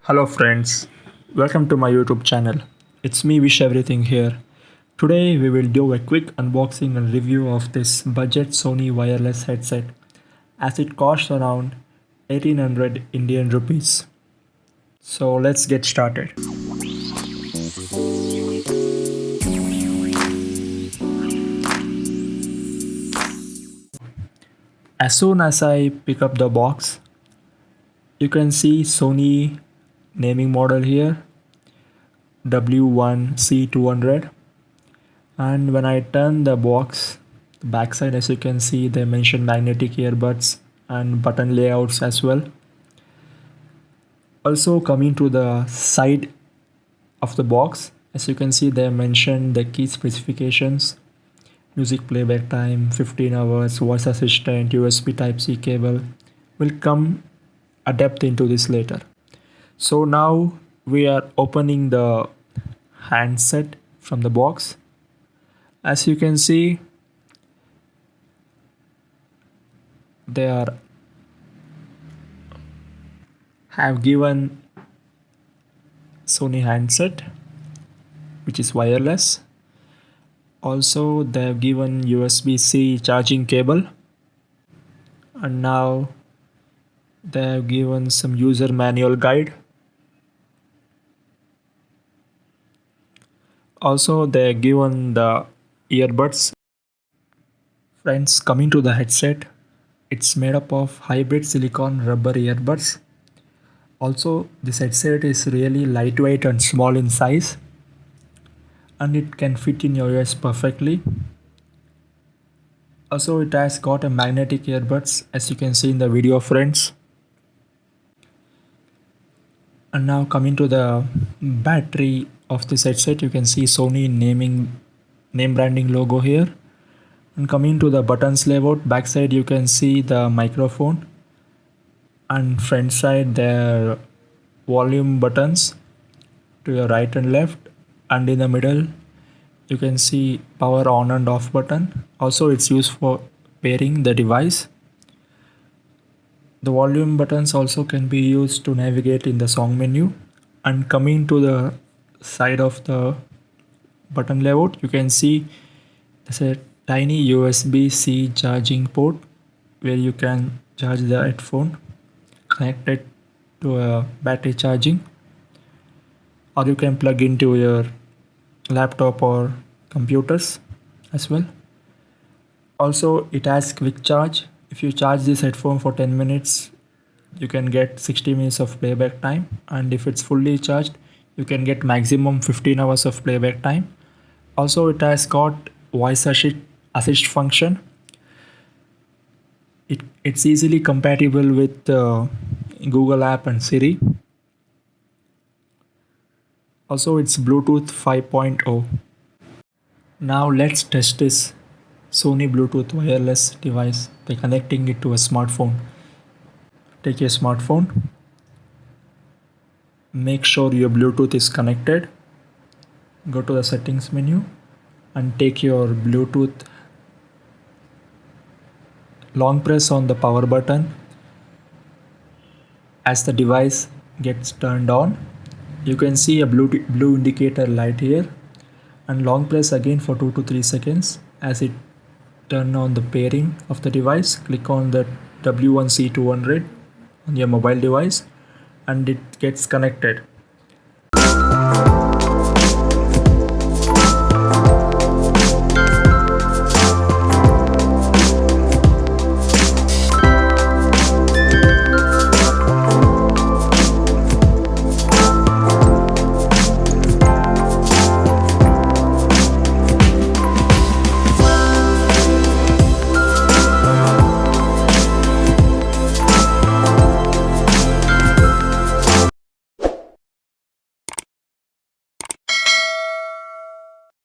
Hello friends, welcome to my YouTube channel. It's me Wish Everything here. Today we will do a quick unboxing and review of this budget Sony wireless headset as it costs around 1800 Indian rupees. So let's get started. As soon as I pick up the box, you can see Sony naming model here, WI-C200. And when I turn the box, the backside, as you can see, they mention magnetic earbuds and button layouts as well. Also coming to the side of the box, as you can see, they mention the key specifications: music playback time, 15 hours, voice assistant, USB Type-C cable. We'll come a depth into this later. So now we are opening the handset from the box. As you can see, they have given Sony handset which is wireless. Also they have given USB-C charging cable, and now they have given some user manual guide. Also they have given the earbuds. Friends, coming to the headset, it's made up of hybrid silicone rubber earbuds. Also, this headset is really lightweight and small in size, and it can fit in your ears perfectly. Also, it has got a magnetic earbuds, as you can see in the video, friends. And now coming to the battery of this headset, you can see Sony name branding logo here. And coming to the buttons layout, backside you can see the microphone, and front side there are volume buttons to your right and left, and in the middle you can see power on and off button. Also it's used for pairing the device. The volume buttons also can be used to navigate in the song menu. And coming to the side of the button layout, you can see there's a tiny USB-C charging port where you can charge the headphone connected to a battery charging, or you can plug into your laptop or computers as well. Also it has quick charge. If you charge this headphone for 10 minutes, you can get 60 minutes of playback time, and if it's fully charged, you can get maximum 15 hours of playback time. Also it has got voice assist function. It's easily compatible with Google app and Siri. Also it's Bluetooth 5.0. Now let's test this Sony Bluetooth wireless device by connecting it to a smartphone. Take your smartphone, make sure your Bluetooth is connected, go to the settings menu and take your Bluetooth, long press on the power button. As the device gets turned on, you can see a blue indicator light here, and long press again for 2 to 3 seconds. As it turn on the pairing of the device, click on the WI-C200 on your mobile device and it gets connected.